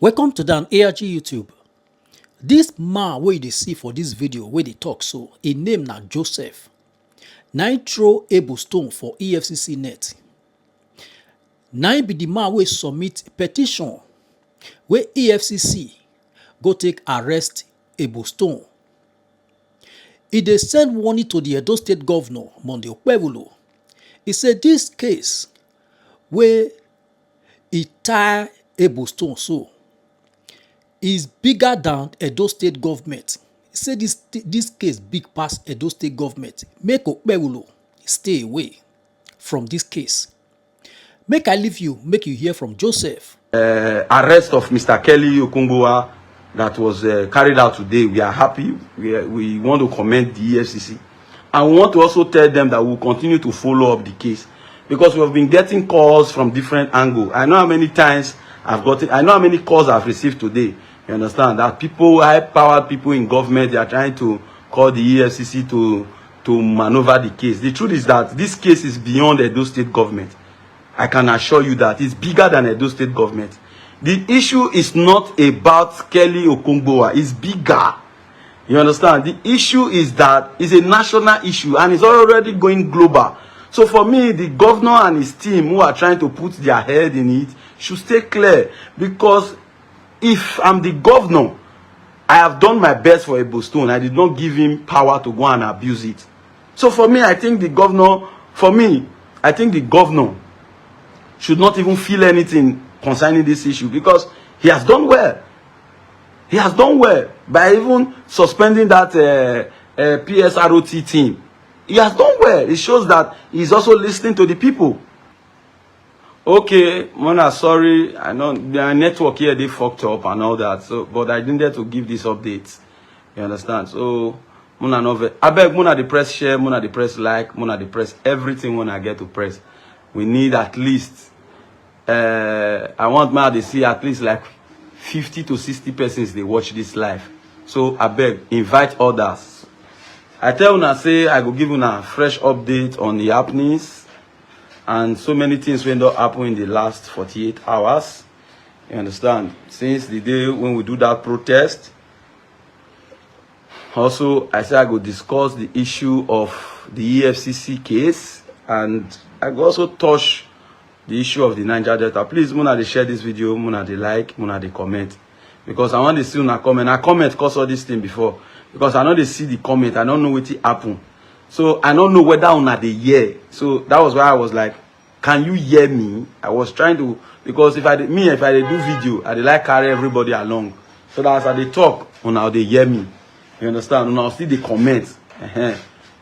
Welcome to Dan ARG YouTube. This man wey you dey see for this video wey dey talk so, him name na Joseph. Na him throw Ebo Stone for EFCC net. Na him be the man wey submit petition wey EFCC go take arrest Ebo Stone. He dey send warning to the Edo State governor, Monday Okpebholo. He say this case wey he tie Ebo Stone so is bigger than Edo State government. He said this case big past Edo State government. Make Okpebholo stay away from this case. Make I leave you, make you hear from Joseph. Arrest of Mr. Kelly Okungbowa that was carried out today. We are happy. We want to commend the EFCC. And we want to also tell them that we'll continue to follow up the case. Because we have been getting calls from different angles. I know how many times I know how many calls I've received today. You understand that people, high-powered people in government, they are trying to call the EFCC to maneuver the case. The truth is that this case is beyond Edo State government. I can assure you that it's bigger than Edo State government. The issue is not about Kelly Okungbowa. It's bigger. You understand? The issue is that it's a national issue and it's already going global. So for me, the governor and his team who are trying to put their head in it should stay clear. Because if I'm the governor, I have done my best for Ebo Stone. I did not give him power to go and abuse it. So for me, I think the governor, should not even feel anything concerning this issue because he has done well. He has done well by even suspending that PSROT team. He has done well. It shows that he's also listening to the people. Okay, Mona, sorry. I know the network here, they fucked up and all that. So, but I didn't dare to give these updates. You understand? So, Mona, I beg Mona the press share, Mona the press like, Mona the press everything when I get to press. We need at least, I want Mona to see at least like 50 to 60 persons they watch this live. So, I beg, invite others. I tell Una, say, I go give Una a fresh update on the happenings. And so many things will not happen in the last 48 hours. You understand? Since the day when we do that protest. Also, I said I go discuss the issue of the EFCC case. And I go also touch the issue of the Niger Delta. Please, Mona, they share this video. Mona, they like. Mona, they comment. Because I want to see Una comment. I comment cause all this thing before. Because I know they see the comment. I don't know what it happen. So I don't know whether Una they hear. So that was why I was like, can you hear me? I was trying to, because if I do video, I like carry everybody along. So that as they talk, Una they hear me. You understand? Una see the comments.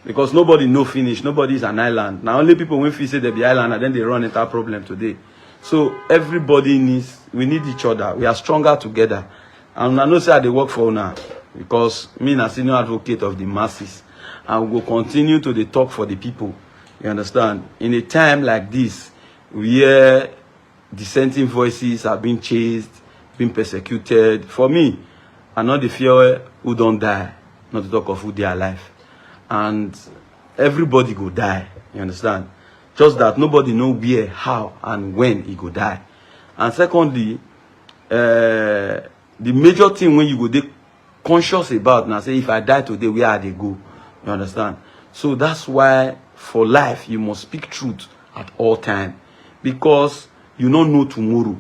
Because nobody know finish. Nobody is an island. Now only people when feel say they be island and then they run into that problem today. So everybody we need each other. We are stronger together. And I know say they work for Una. Because me a senior advocate of the masses. And we will continue to talk for the people. You understand? In a time like this, where dissenting voices are being chased, being persecuted. For me, I know the fear who don't die, not to talk of who they are alive. And everybody go die. You understand? Just that nobody know where, how, and when he go die. And secondly, the major thing when you go dey conscious about now, say if I die today, where are they go? You understand? So that's why for life you must speak truth at all time. Because you don't know tomorrow.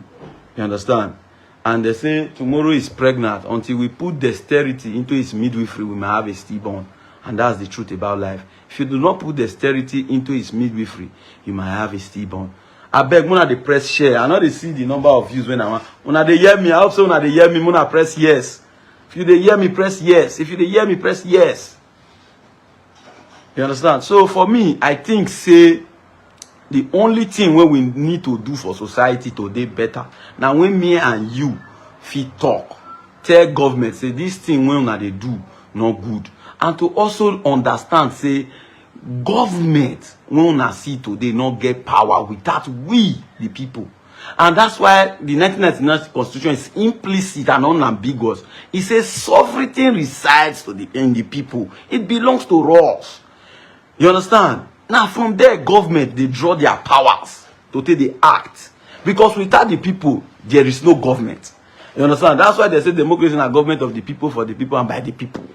You understand? And they say tomorrow is pregnant. Until we put dexterity into its midwifery, we may have a stillborn. And that's the truth about life. If you do not put dexterity into its midwifery, you might have a stillborn. I beg Mona the press share. I know they see the number of views when I want. Mona they hear me. I hope so Mona they hear me. Mona press yes. If you they hear me, press yes. If you they hear me, press yes. You understand? So for me, I think say the only thing where we need to do for society today better. Now when me and you fit talk, tell government say this thing when they do not good. And to also understand say government when I see today not get power without we the people. And that's why the 1999 Constitution is implicit and unambiguous. It says sovereignty resides in the people. It belongs to us. You understand? Now from there, government, they draw their powers to take the act. Because without the people, there is no government. You understand? That's why they say democracy is a government of the people, for the people, and by the people.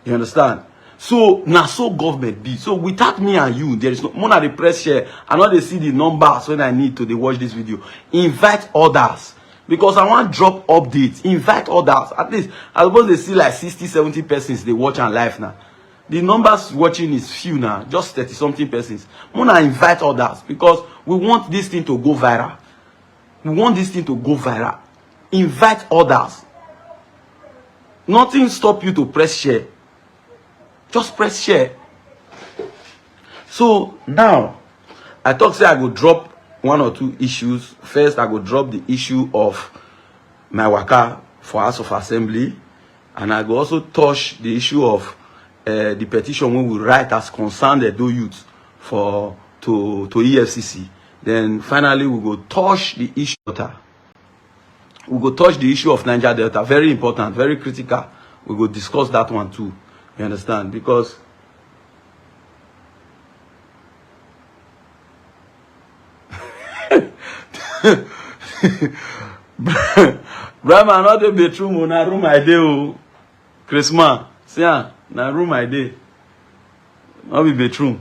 You understand? So now, so government be. So without me and you, there is no more the press share. I know they see the numbers when I need to they watch this video. Invite others. Because I want drop updates. Invite others. At least I suppose they see like 60, 70 persons they watch on live now. The numbers watching is few now, just 30 something persons. Mona invite others because we want this thing to go viral. We want this thing to go viral. Invite others. Nothing stop you to press share. Just press share. So now, I talk say I go drop one or two issues. First, I go drop the issue of my waka for House of Assembly, and I go also touch the issue of the petition we will write as concerned Edo youth to EFCC. Then finally, we go touch the issue. We go touch the issue of Niger Delta. Very important, very critical. We go discuss that one too. You understand? Because Brahma, not the bedroom, na room I dey. Christmas, see na room I dey. Not be bedroom.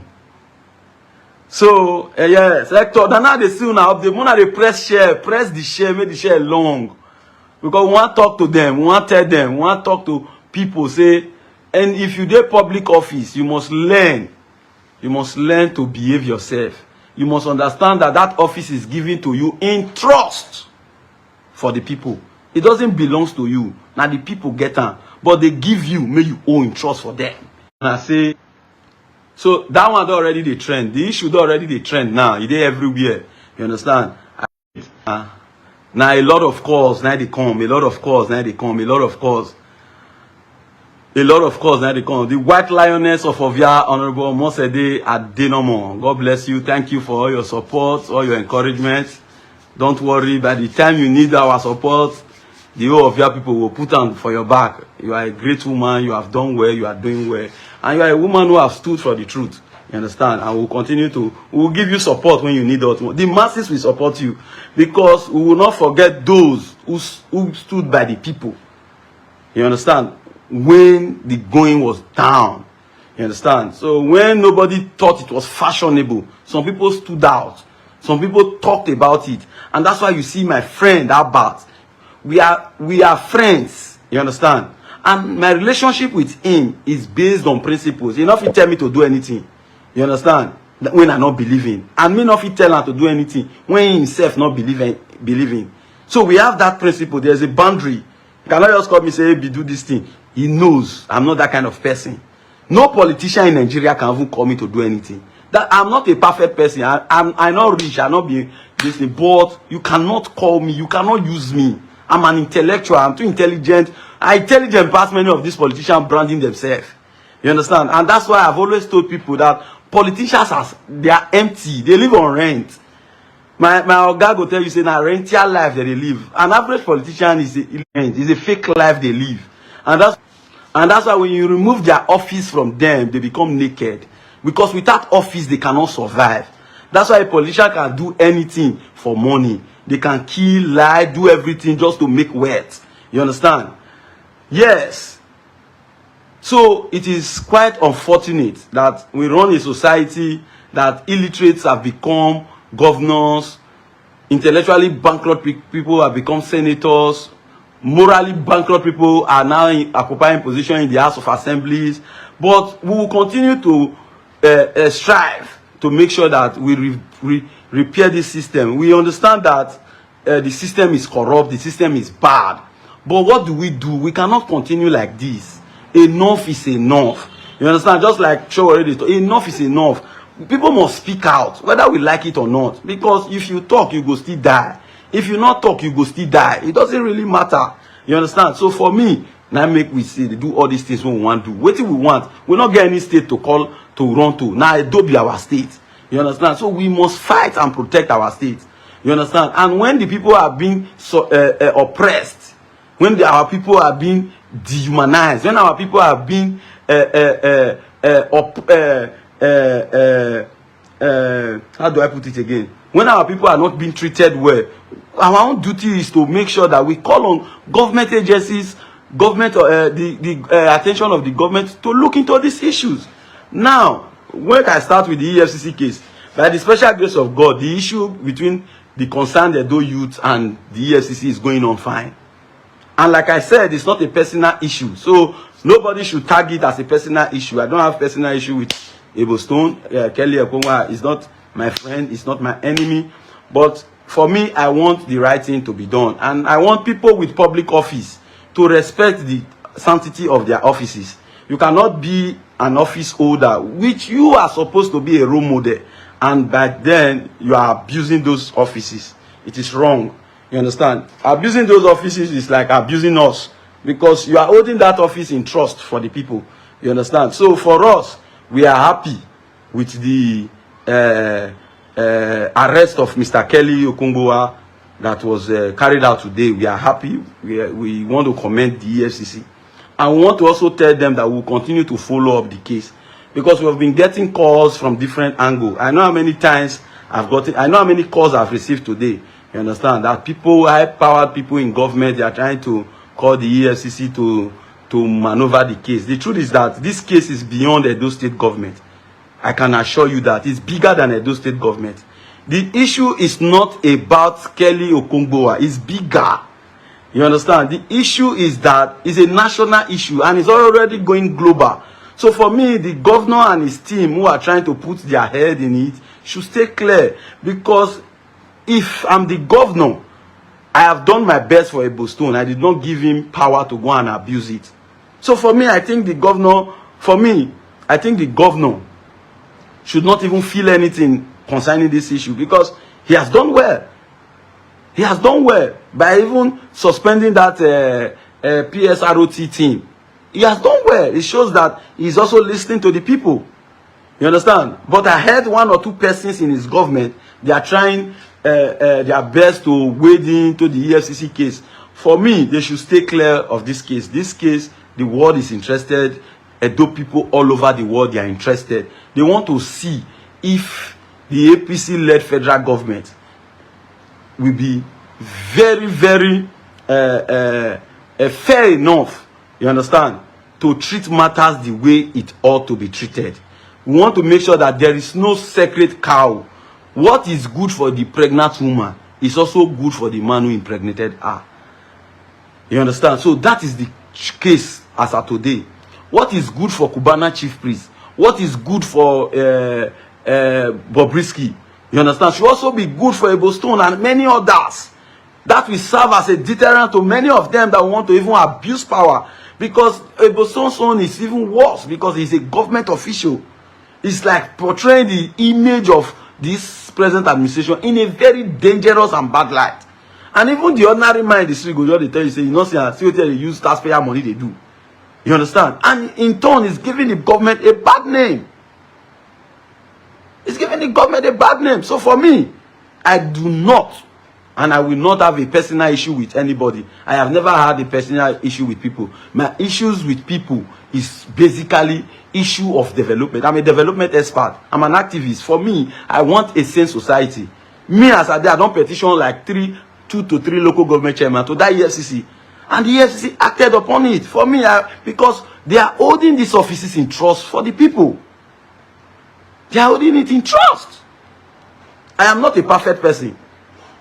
So yeah, sector. Now they see now update. Mona they press the share, make the share long. Because we want to talk to them, we want to tell them, we want to talk to people. Say, and if you dey public office, you must learn. You must learn to behave yourself. You must understand that that office is given to you in trust for the people. It doesn't belong to you. Now the people get on, but they give you, may you owe in trust for them. And I say, so that one already the trend. The issue already the trend now. It is everywhere. You understand? Now a lot of calls now they come. A lot of calls now they come. A lot of calls. A lot of calls now they come. The White Lioness of Ovia, Honorable Mosede Adenomo. God bless you. Thank you for all your support, all your encouragement. Don't worry. By the time you need our support, the whole of your people will put on for your back. You are a great woman. You have done well. You are doing well. And you are a woman who have stood for the truth. You understand? And we'll continue to, we will give you support when you need us. The masses will support you. Because we will not forget those who stood by the people. You understand? When the going was down. You understand? So when nobody thought it was fashionable, some people stood out. Some people talked about it. And that's why you see my friend Albert. We are friends. You understand? And my relationship with him is based on principles. He not fit tell me to do anything. You understand? When I not believing. And me not fit tell him to do anything when he himself not believing. So we have that principle. There's a boundary. You cannot just call me say, hey, do this thing. He knows I'm not that kind of person. No politician in Nigeria can even call me to do anything. That I'm not a perfect person. I'm not rich. I'm not being this thing. But you cannot call me. You cannot use me. I'm an intellectual. I'm too intelligent. I'm intelligent past many of these politicians branding themselves. You understand? And that's why I've always told people that politicians they are empty. They live on rent. My guy will tell you, say, now rentier life that they live. An average politician is a fake life they live. And that's why when you remove their office from them, they become naked. Because without office, they cannot survive. That's why a politician can do anything for money. They can kill, lie, do everything just to make wealth. You understand? Yes. So it is quite unfortunate that we run a society that illiterates have become governors, intellectually bankrupt people have become senators, morally bankrupt people are now occupying position in the House of Assemblies. But we will continue to strive to make sure that we repair this system. We understand that the system is corrupt, the system is bad. But what do? We cannot continue like this. Enough is enough. You understand? Just like Cho already told, enough is enough. People must speak out, whether we like it or not. Because if you talk, you go still die. If you not talk, you go still die. It doesn't really matter. You understand? So for me, now make we say they do all these things when we want to do. What do we want? We not get any state to call to run to. Now it do be our state. You understand? So we must fight and protect our state. You understand? And when the people are being oppressed, when our people are being dehumanized, when our people are being how do I put it again? When our people are not being treated well, our own duty is to make sure that we call on government agencies, government, the attention of the government to look into these issues. Now, when I start with the EFCC case, by the special grace of God, the issue between the concerned Edo youth and the EFCC is going on fine. And like I said, it's not a personal issue. So nobody should tag it as a personal issue. I don't have personal issue with Ebo Stone. Kelly Ekongwa is not my friend. It's not my enemy. But for me, I want the right thing to be done. And I want people with public office to respect the sanctity of their offices. You cannot be an office holder, which you are supposed to be a role model. And by then, you are abusing those offices. It is wrong. You understand? Abusing those offices is like abusing us. Because you are holding that office in trust for the people. You understand? So for us, we are happy with the arrest of Mr. Kelly Okungbowa that was carried out today. We are happy. We want to commend the EFCC. And we want to also tell them that we will continue to follow up the case. Because we have been getting calls from different angles. I know how many times I know how many calls I've received today. You understand? That people, high-powered people in government, they are trying to call the EFCC to maneuver the case. The truth is that this case is beyond Edo State government. I can assure you that it's bigger than Edo State government. The issue is not about Kelly Okungbowa. It's bigger. You understand? The issue is that it's a national issue and it's already going global. So for me, the governor and his team who are trying to put their head in it should stay clear. Because if I'm the governor, I have done my best for Ebo Stone. I did not give him power to go and abuse it. So for me, I think the governor, should not even feel anything concerning this issue because he has done well. He has done well by even suspending that PSROT team. He has done well. It shows that he's also listening to the people. You understand? But I heard one or two persons in his government, they are trying their best to wade into the EFCC case. For me, they should stay clear of this case. This case, the world is interested. Edo people all over the world, they are interested. They want to see if the APC-led federal government will be very, very fair enough, you understand, to treat matters the way it ought to be treated. We want to make sure that there is no sacred cow. What is good for the pregnant woman is also good for the man who impregnated her. You understand? So that is the case as of today. What is good for Cubana chief priest? What is good for Bobrisky? You understand? Should also be good for Ebo Stone and many others. That will serve as a deterrent to many of them that want to even abuse power. Because Ebo Stone's own is even worse because he's a government official. It's like portraying the image of this present administration in a very dangerous and bad light. And even the ordinary man in the street go just tell you, say, you know, see what they use taxpayer money they do. You understand? And in turn, it's giving the government a bad name. It's giving the government a bad name. So for me, I do not, and I will not have a personal issue with anybody. I have never had a personal issue with people. My issues with people is basically issue of development. I'm a development expert. I'm an activist. For me, I want a sane society. Me as I don't petition like 2 to 3 local government chairmen to that EFCC. And the EFCC acted upon it. For me, because they are holding these offices in trust for the people. They are holding it in trust. I am not a perfect person.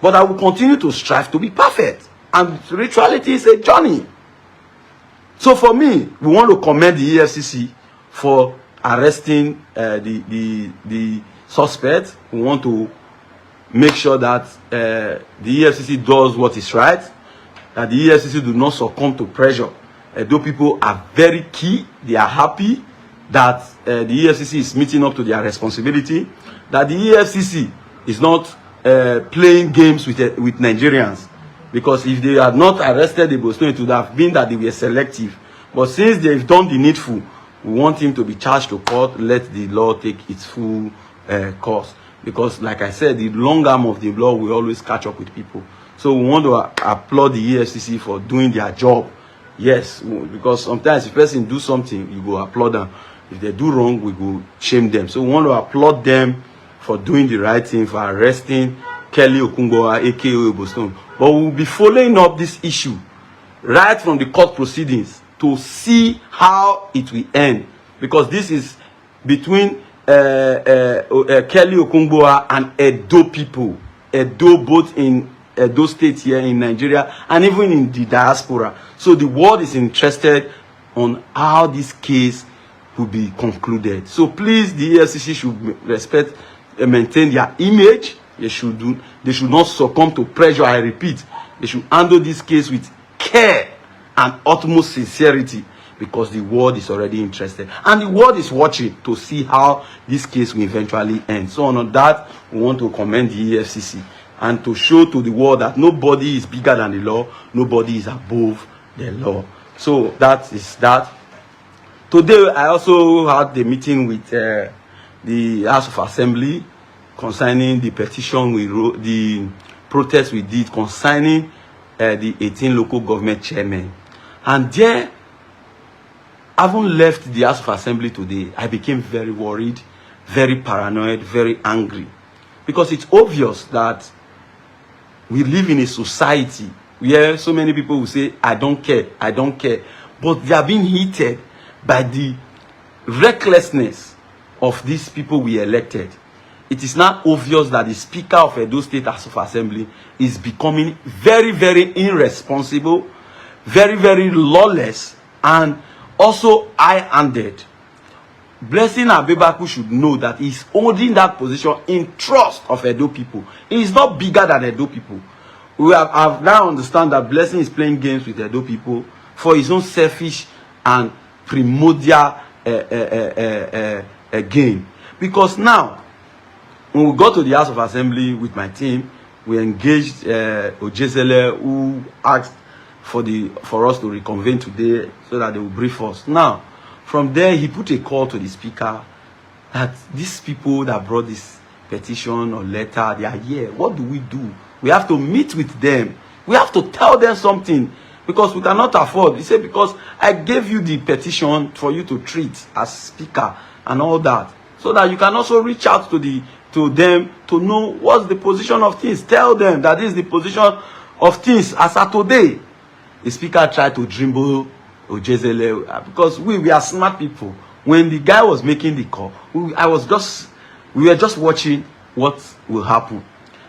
But I will continue to strive to be perfect. And spirituality is a journey. So for me, we want to commend the EFCC for arresting the suspect. We want to make sure that the EFCC does what is right. That the EFCC do not succumb to pressure. Those people are very key. They are happy that the EFCC is meeting up to their responsibility. That the EFCC is not playing games with Nigerians. Because if they had not arrested Ebo Stone, it would have been that they were selective. But since they've done the needful, we want him to be charged to court, let the law take its full course. Because like I said, the long arm of the law will always catch up with people. So we want to applaud the EFCC for doing their job. Yes, because sometimes if a person do something, you go applaud them. If they do wrong, we go shame them. So we want to applaud them for doing the right thing, for arresting Kelly Okungbowa, aka Ebo Stone. But we will be following up this issue right from the court proceedings to see how it will end, because this is between Kelly Okungboa and Edo people, Edo, both in Edo State here in Nigeria and even in the diaspora. So the world is interested on how this case will be concluded. So please, the EFCC should respect and maintain their image. They should not succumb to pressure. I repeat, they should handle this case with care and utmost sincerity, because the world is already interested and the world is watching to see how this case will eventually end. So on that, we want to commend the EFCC and to show to the world that nobody is bigger than the law, nobody is above the law. So that is that. Today I also had the meeting with the House of Assembly concerning the petition we wrote, the protest we did concerning the 18 local government chairmen. And there, having left the House of Assembly today, I became very worried, very paranoid, very angry. Because it's obvious that we live in a society where so many people will say, I don't care, I don't care. But they are being heated by the recklessness of these people we elected. It is now obvious that the Speaker of Edo State House of Assembly is becoming very, very irresponsible, very, very lawless, and also high-handed. Blessing Abebaku should know that he's holding that position in trust of Edo people. He is not bigger than Edo people. I've now understand that Blessing is playing games with Edo people for his own selfish and primordial gain. Because now, when we got to the House of Assembly with my team, we engaged Ojezele, who asked for us to reconvene today so that they will brief us. Now, from there, he put a call to the Speaker that these people that brought this petition or letter, they are here. What do? We have to meet with them. We have to tell them something, because we cannot afford. He said, because I gave you the petition for you to treat as Speaker and all that, so that you can also reach out to them to know what's the position of things. Tell them that this is the position of things as of today. The Speaker tried to dribble Ojezele, because we are smart people. When the guy was making the call, we were just watching what will happen.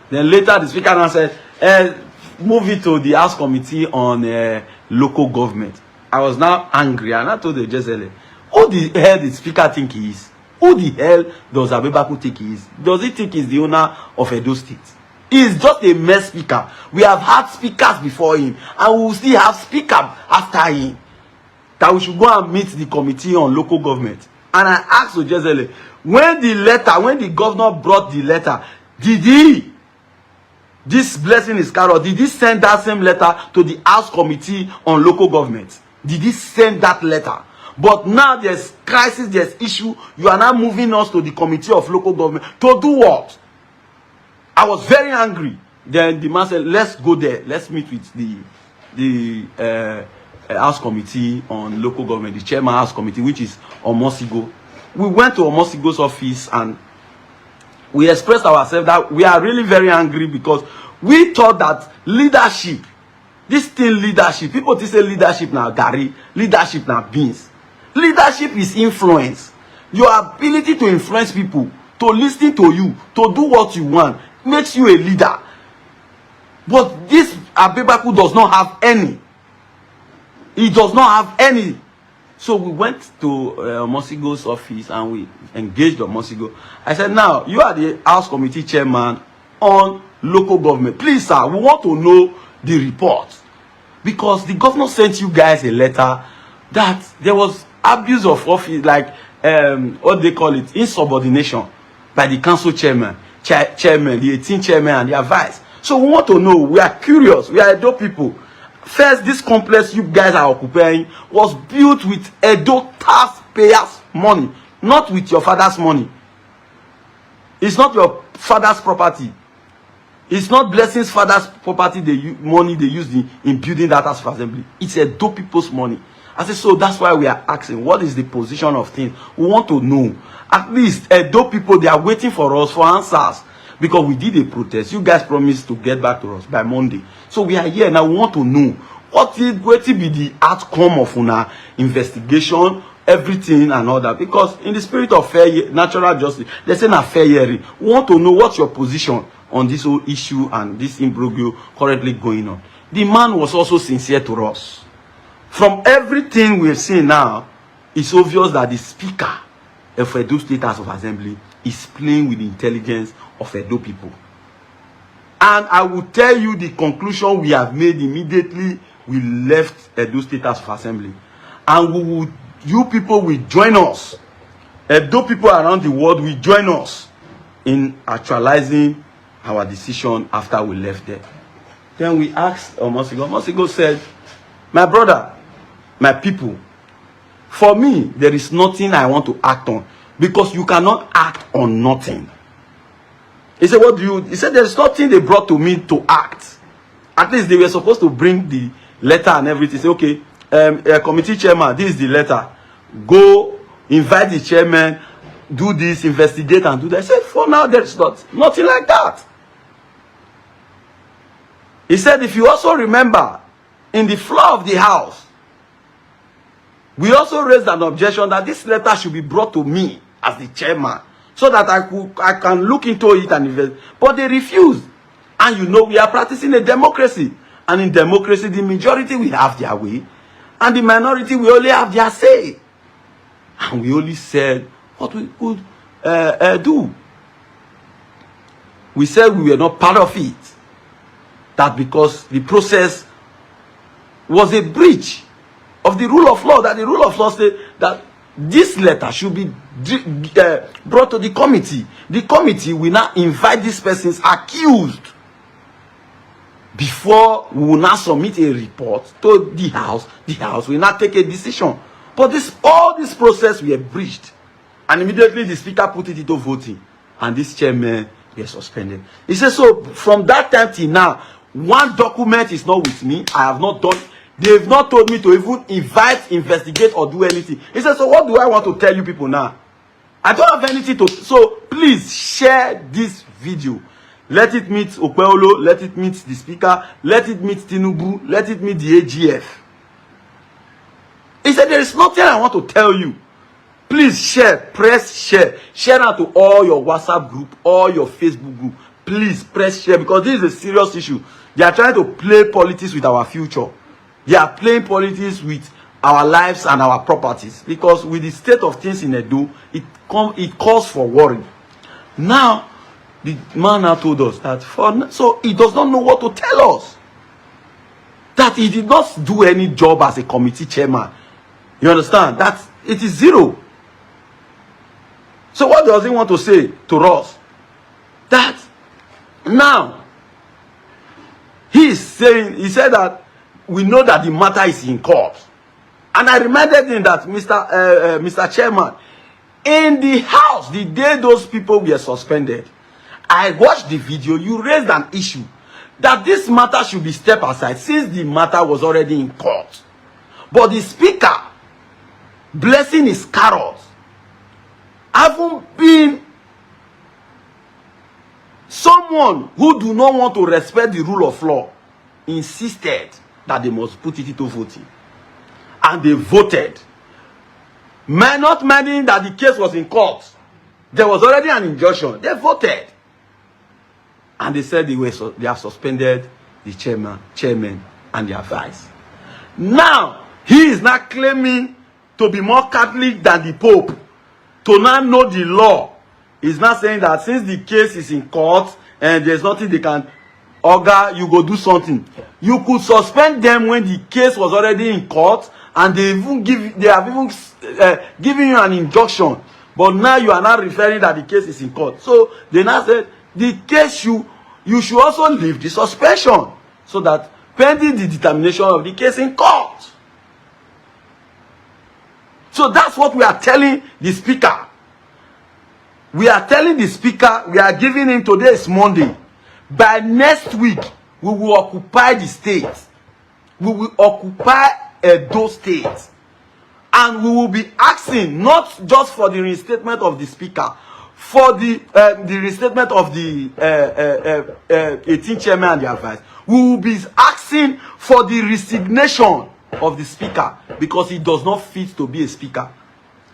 Then later the Speaker now said, move it to the House Committee on Local Government. I was now angry, and I told Ojezele, who the hell the Speaker think he is? Who the hell does Abebaku think he is? Does he think he's the owner of Edo State? He's just a mess speaker. We have had speakers before him, and we will still have speakers after him. That we should go and meet the Committee on Local Government. And I asked Ojezele, when the governor brought the letter, did he, this Blessing is Carol, did he send that same letter to the House Committee on Local Government? Did he send that letter? But now there's crisis, there's issue. You are now moving us to the Committee of Local Government. To do what? I was very angry. Then the man said, let's go there. Let's meet with the House Committee on Local Government, the Chairman House Committee, which is Omosigo. We went to Omosigo's office and we expressed ourselves that we are really very angry, because we thought that leadership, this thing leadership, people say leadership now Gary, leadership now beans. Leadership is influence. Your ability to influence people, to listen to you, to do what you want, makes you a leader. But this Abebaku does not have any. He does not have any. So we went to Omosigo's office and we engaged Omosigo. I said, now, you are the House Committee Chairman on Local Government. Please, sir, we want to know the report. Because the governor sent you guys a letter that there was abuse of office, like what they call it, insubordination by the council chairman, the 18 chairman and their vice. So we want to know. We are curious. We are Edo people. First, this complex you guys are occupying was built with Edo taxpayers' money, not with your father's money. It's not your father's property. It's not Blessing's father's property, money they used in building that House of Assembly. It's Edo people's money. I said, so that's why we are asking, what is the position of things? We want to know. At least Edo people, they are waiting for us for answers. because we did a protest. You guys promised to get back to us by Monday. So we are here now. We want to know what will be the outcome of our investigation, everything and all that. Because in the spirit of fair, natural justice, they say a fair hearing. We want to know what's your position on this whole issue and this imbroglio currently going on. The man was also sincere to us. From everything we've seen now, it's obvious that the Speaker of Edo State House of Assembly is playing with the intelligence of Edo people. And I will tell you the conclusion we have made immediately we left Edo State House of Assembly. And you people will join us. Edo people around the world will join us in actualizing our decision after we left there. Then we asked Omosigo. Omosigo said, my brother, my people, for me, there is nothing I want to act on, because you cannot act on nothing. He said, what do you... He said, there's nothing they brought to me to act. At least they were supposed to bring the letter and everything. Say, okay, committee chairman, this is the letter. Go, invite the chairman, do this, investigate and do that. I said, for now, there's nothing like that. He said, if you also remember, in the floor of the house, we also raised an objection that this letter should be brought to me as the chairman, so that I can look into it and invest. But they refused. And you know, we are practicing a democracy. And in democracy, the majority will have their way, and the minority will only have their say. And we only said what we could do. We said we were not part of it. That because the process was a breach of the rule of law, that the rule of law said that this letter should be brought to the committee. The committee will now invite these persons accused before we will now submit a report to the house. The house will not take a decision. But all this process were breached, and immediately the speaker put it into voting, and this chairman were suspended. He said, so from that time till now, one document is not with me. I have not done. They've not told me to even invite, investigate, or do anything. He said, so what do I want to tell you people now? I don't have anything to... So please share this video. Let it meet Okpebholo. Let it meet the speaker. Let it meet Tinubu. Let it meet the AGF. He said, there is nothing I want to tell you. Please share. Press share. Share out to all your WhatsApp group, all your Facebook group. Please press share, because this is a serious issue. They are trying to play politics with our future. They are playing politics with our lives and our properties, because with the state of things in Edo, it calls for worry. Now, the man now told us that so he does not know what to tell us. That he did not do any job as a committee chairman. You understand? That it is zero. So what does he want to say to us? That now he said that we know that the matter is in court. And I reminded him that Mr. Chairman, in the house, the day those people were suspended, I watched the video. You raised an issue that this matter should be stepped aside since the matter was already in court. But the speaker, blessing his carrots, haven't been someone who do not want to respect the rule of law, insisted that they must put it into voting. And they voted. Not minding that the case was in court. There was already an injunction. They voted. And they said they have suspended the chairman and their vice. Now, he is not claiming to be more Catholic than the Pope, to not know the law. He's not saying that since the case is in court and there's nothing they can... Oga, you go do something. You could suspend them when the case was already in court, and they have even given you an injunction. But now you are not referring that the case is in court. So they now said the case you should also leave the suspension, so that pending the determination of the case in court. So that's what we are telling the speaker. We are telling the speaker, we are giving him, today is Monday. By next week, we will occupy the state. We will occupy Edo State. And we will be asking not just for the reinstatement of the speaker, for the restatement of the 18 chairman and the advice. We will be asking for the resignation of the speaker because he does not fit to be a speaker.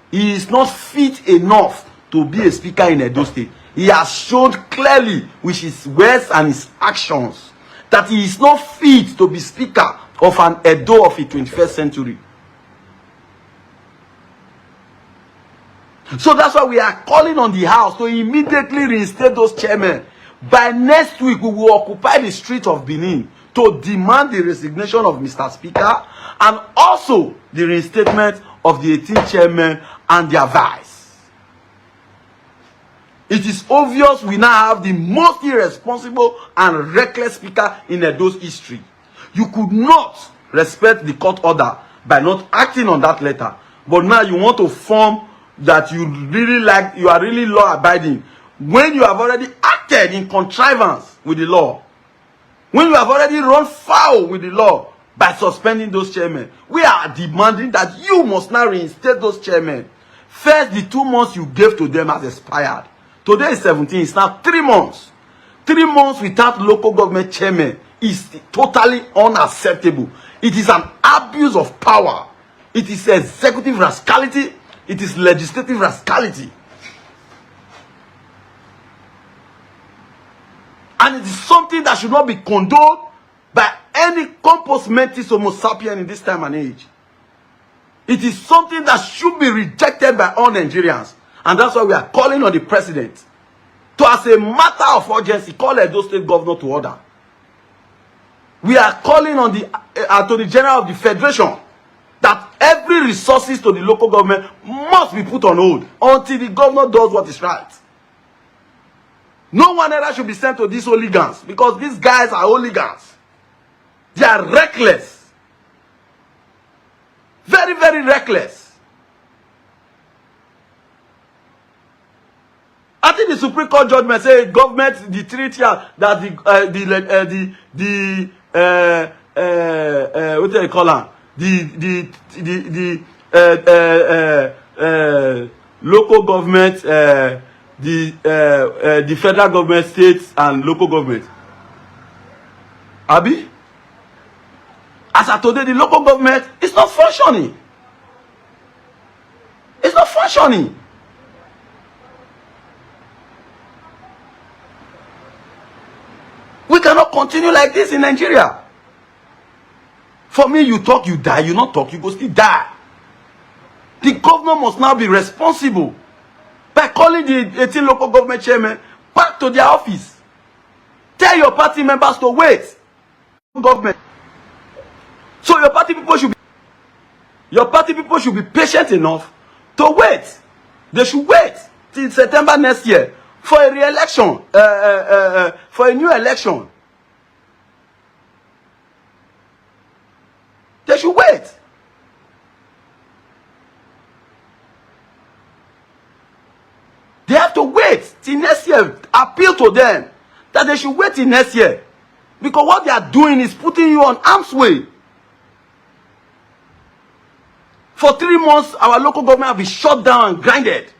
He is not fit enough to be a speaker in Edo State. He has shown clearly with his words and his actions that he is not fit to be speaker of an Edo of the 21st century. So that's why we are calling on the House to immediately reinstate those chairmen. By next week, we will occupy the street of Benin to demand the resignation of Mr. Speaker and also the reinstatement of the 18 chairmen and their vice. It is obvious we now have the most irresponsible and reckless speaker in Edo's history. You could not respect the court order by not acting on that letter. But now you want to form that you are really law-abiding when you have already acted in contrivance with the law. When you have already run foul with the law by suspending those chairmen. We are demanding that you must now reinstate those chairmen. First, the 2 months you gave to them has expired. Today is 17. It's now 3 months. 3 months without local government chairman is totally unacceptable. It is an abuse of power. It is executive rascality. It is legislative rascality. And it is something that should not be condoned by any compos mentis homo sapien in this time and age. It is something that should be rejected by all Nigerians. And that's why we are calling on the president to, as a matter of urgency, call Edo State governor to order. We are calling on the Attorney General of the Federation that every resources to the local government must be put on hold until the governor does what is right. No one else should be sent to these hooligans because these guys are hooligans. They are reckless. Very, very reckless. I think the Supreme Court judgment says government, the treaty that what do they call them? Local government, the federal government, states and local government. Abi? As of today, the local government is not functioning. It's not functioning. We cannot continue like this in Nigeria. For me, you talk, you die. You not talk, you go still die. The governor must now be responsible by calling the 18 local government chairmen back to their office. Tell your party members to wait. Government. So your party people should be patient enough to wait. They should wait till September next year for a re-election, for a new election. They should wait. They have to wait till next year. Appeal to them that they should wait till next year. Because what they are doing is putting you on arm's way. For 3 months, our local government have been shut down and grinded.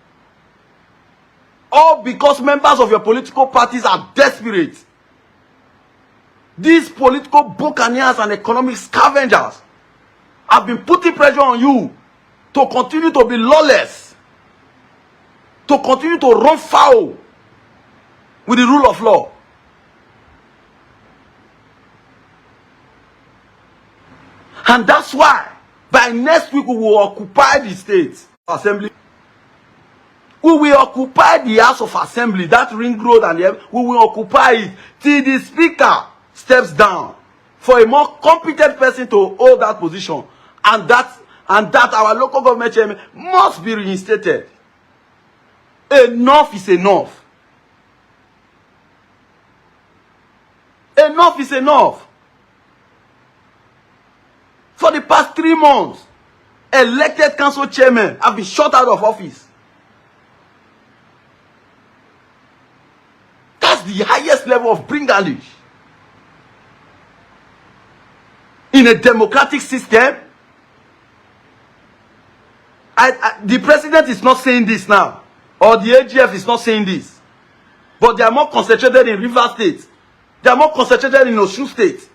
All because members of your political parties are desperate. These political buccaneers and economic scavengers have been putting pressure on you to continue to be lawless, to continue to run foul with the rule of law. And that's why by next week we will occupy the state assembly. We will occupy the House of Assembly, that ring road, and we will occupy it till the speaker steps down for a more competent person to hold that position. And that our local government chairman must be reinstated. Enough is enough. Enough is enough. For the past 3 months, elected council chairmen have been shut out of office. That's the highest level of brigandage. In a democratic system, the president is not saying this now. or the AGF is not saying this. But they are more concentrated in River State. They are more concentrated in Osun State.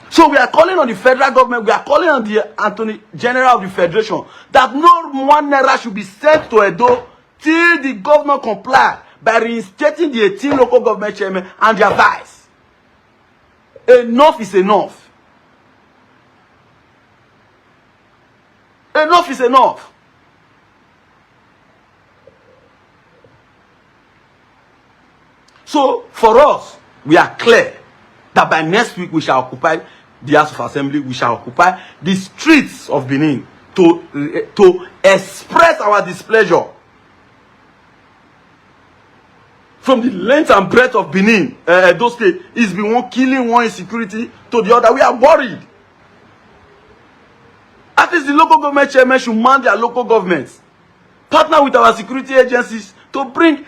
So we are calling on the federal government, we are calling on the Attorney General of the Federation that no 1 naira should be sent to Edo till the governor comply by reinstating the 18 local government chairmen and their vice. Enough is enough. Enough is enough. So for us, we are clear that by next week we shall occupy the House of Assembly, we shall occupy the streets of Benin to express our displeasure. From the length and breadth of Benin, Edo State, it's been one killing, one insecurity to the other. We are worried. At least the local government chairmen should man their local governments, partner with our security agencies to bring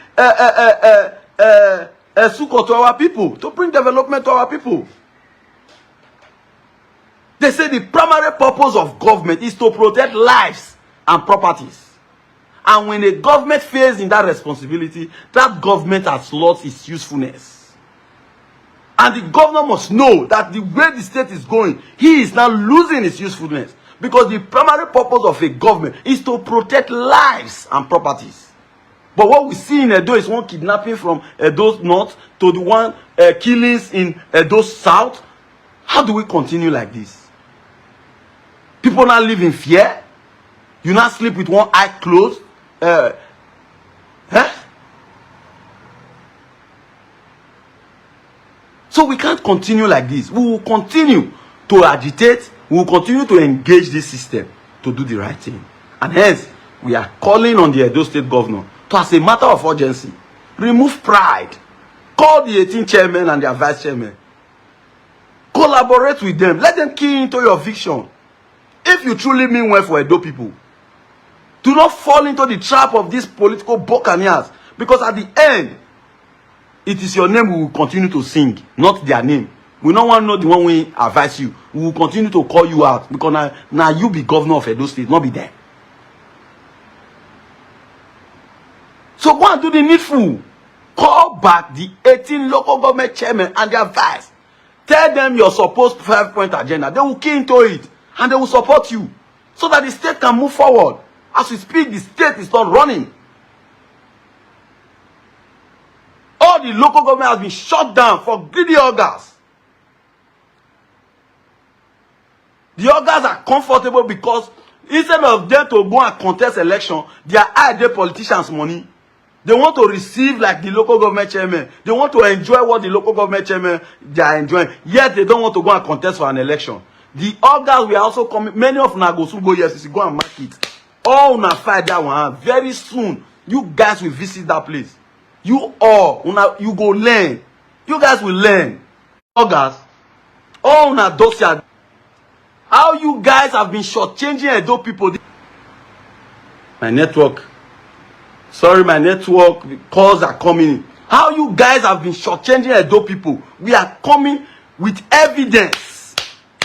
succor to our people, to bring development to our people. They say the primary purpose of government is to protect lives and properties. And when a government fails in that responsibility, that government has lost its usefulness. And the governor must know that the way the state is going, he is now losing its usefulness. Because the primary purpose of a government is to protect lives and properties. But what we see in Edo is one kidnapping from Edo North to the one killings in Edo South. How do we continue like this? People now live in fear. You now sleep with one eye closed. So we can't continue like this. We will continue to agitate. We will continue to engage this system to do the right thing. And hence, we are calling on the Edo State governor to, as a matter of urgency, remove pride. Call the 18 chairmen and their vice chairmen. Collaborate with them. Let them key into your vision. If you truly mean well for Edo people, do not fall into the trap of these political buccaneers. Because at the end, it is your name we will continue to sing, not their name. We don't want to know the one we advise you. We will continue to call you out. Because now you be governor of Edo State, not be them. So go and do the needful. Call back the 18 local government chairmen and their vice. Tell them your supposed 5-point agenda. They will key into it. And they will support you. So that the state can move forward. As we speak, the state is not running. All the local government has been shut down for greedy organs. The organs are comfortable because instead of them to go and contest election, they are hiding politicians' money. They want to receive like the local government chairman. They want to enjoy what the local government chairman they are enjoying. Yet they don't want to go and contest for an election. The organs will also come. Many of them go to EFCC, go and mark it. All una fight that one. Very soon, you guys will visit that place. You all, you go learn. You guys will learn. Organs, all una dossier. How you guys have been shortchanging Edo people. My network. Sorry, my network. Calls are coming. How you guys have been shortchanging Edo people. We are coming with evidence.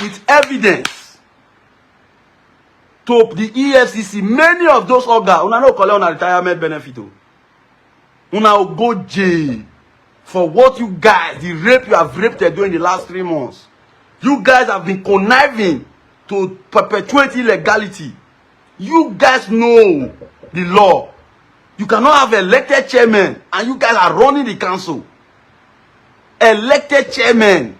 With evidence to the EFCC. Many of those organs, una no collect on retirement benefit. Una will go jail for what you guys, the rape you have raped during the last 3 months. You guys have been conniving to perpetuate illegality. You guys know the law. You cannot have elected chairman and you guys are running the council. Elected chairman.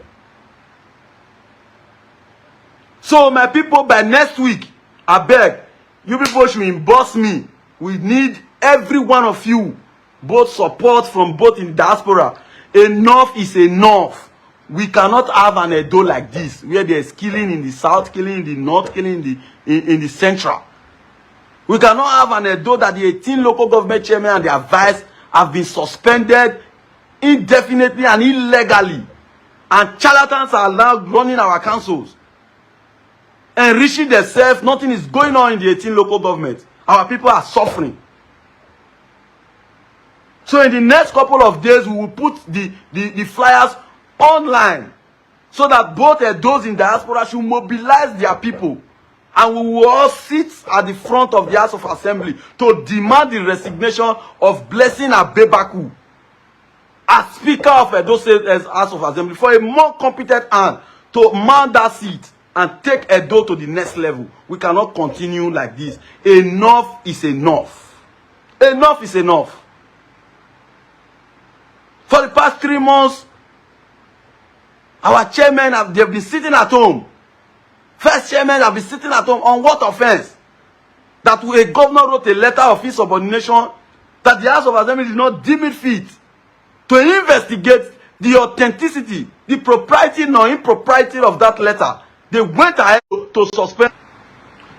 So my people, by next week, I beg, you people should emboss me. We need every one of you, both support from both in the diaspora. Enough is enough. We cannot have an Edo like this, where there's killing in the south, killing in the north, killing in the central. We cannot have an Edo that the 18 local government chairmen and their vice have been suspended indefinitely and illegally. And charlatans are now running our councils. Enriching themselves, nothing is going on in the 18 local governments. Our people are suffering. So in the next couple of days, we will put the flyers online so that both those in diaspora should mobilize their people. And we will all sit at the front of the House of Assembly to demand the resignation of Blessing Abebaku as Speaker of Edo State House of Assembly for a more competent hand to man that seat and take Edo to the next level. We cannot continue like this. Enough is enough. Enough is enough. For the past 3 months, our chairmen they've been sitting at home. First chairman have been sitting at home on what offense? That a governor wrote a letter of insubordination that the House of Assembly did not deem it fit to investigate the authenticity, the propriety nor impropriety of that letter. They went ahead to suspend.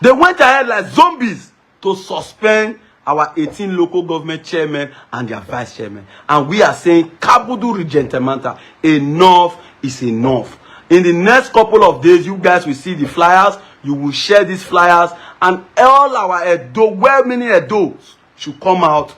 They went ahead like zombies to suspend our 18 local government chairmen and their vice chairmen. And we are saying, Kabudu Regentemanta, enough is enough. In the next couple of days, you guys will see the flyers. You will share these flyers. And all our Edo, well-meaning Edos, should come out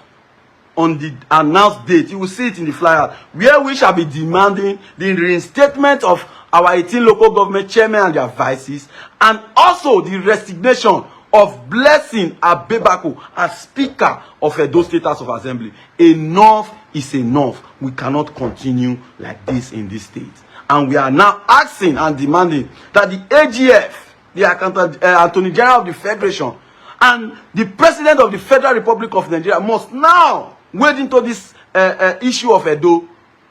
on the announced date. You will see it in the flyer, where we shall be demanding the reinstatement of our 18 local government chairmen and their vices, and also the resignation of Blessing Abebaku as Speaker of Edo State House of Assembly. Enough is enough. We cannot continue like this in this state. And we are now asking and demanding that the AGF, the Attorney General of the Federation, and the President of the Federal Republic of Nigeria must now wade into this issue of Edo.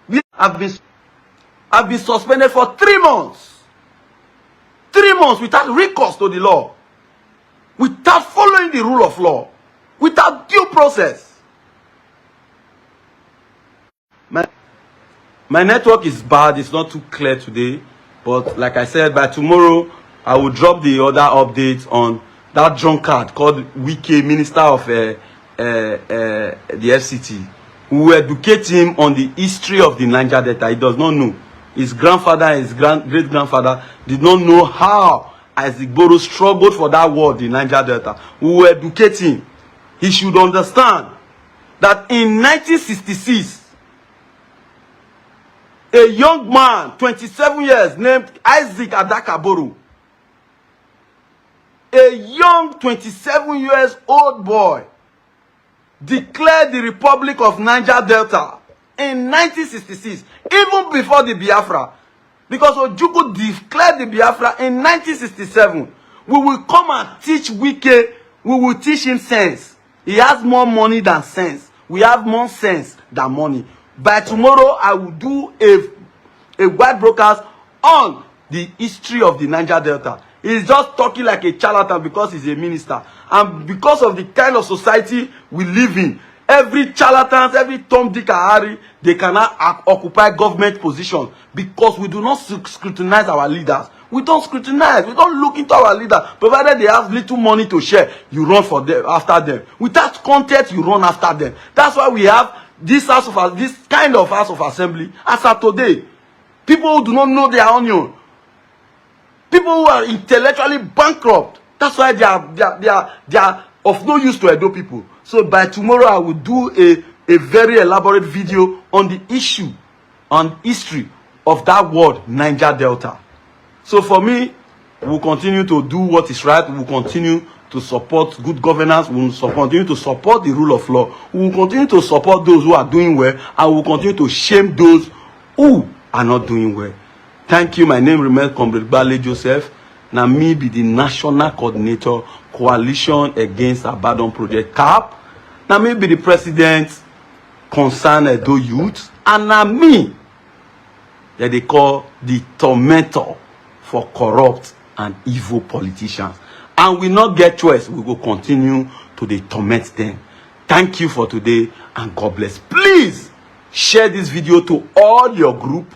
We have been suspended for 3 months. 3 months without recourse to the law, without following the rule of law, without due process. My network is bad. It's not too clear today. But like I said, by tomorrow, I will drop the other updates on that drunkard called Wike, Minister of the FCT. We will educate him on the history of the Niger Delta. He does not know. His grandfather and his great-grandfather did not know how Okpebholo struggled for that word, the Niger Delta. We will educate him. He should understand that in 1966, a young man, 27 years, named Isaac Adakaboro, a young 27 years old boy, declared the Republic of Niger Delta in 1966, even before the Biafra. Because Ojukwu declared the Biafra in 1967. We will come and teach Wike. We will teach him sense. He has more money than sense. We have more sense than money. By tomorrow, I will do a wide broadcast on the history of the Niger Delta. He's just talking like a charlatan because he's a minister. And because of the kind of society we live in, every charlatan, every Tom, Dick, and Harry, they cannot occupy government positions because we do not scrutinize our leaders. We don't scrutinize. We don't look into our leaders. Provided they have little money to share, you run for them, after them. Without content, you run after them. That's why we have this kind of House of Assembly as of today. People who do not know their onion. People who are intellectually bankrupt. That's why they are of no use to Edo people. So by tomorrow, I will do a very elaborate video on the issue, on history of that word, Niger Delta. So for me, we will continue to do what is right. We will continue to support good governance. We will continue to support the rule of law. We will continue to support those who are doing well. And we will continue to shame those who are not doing well. Thank you. My name remains Comrade Bale Joseph. Now me be the National Coordinator, Coalition Against Abadan Project, CAP. Now me be the President, Concern Edo Youth. And now me, that they call the tormentor for corrupt and evil politicians. And we not get choice. We will continue to the torment them. Thank you for today and God bless. Please share this video to all your group,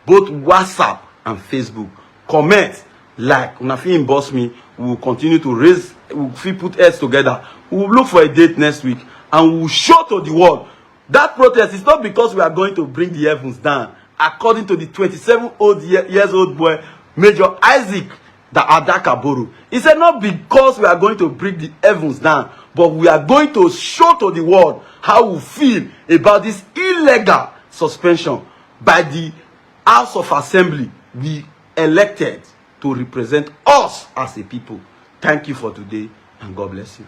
both WhatsApp and Facebook. Comment, like. When I feel inbox me, we will continue to raise, we will put heads together. We will look for a date next week and we will show to the world that protest is not because we are going to bring the heavens down. According to the 27 years old boy, Major Isaac Adakaboro, he said not because we are going to bring the heavens down, but we are going to show to the world how we feel about this illegal suspension by the House of Assembly we elected to represent us as a people. Thank you for today, and God bless you.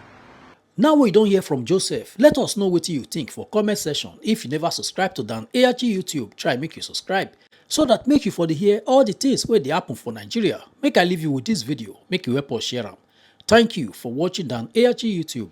Now we don't hear from Joseph. Let us know what you think for comment section. If you never subscribe to Dan ARG YouTube, try make you subscribe so that make you for the hear all the things where they happen for Nigeria. Make I leave you with this video. Make you help us share them. Thank you for watching Dan ARG YouTube.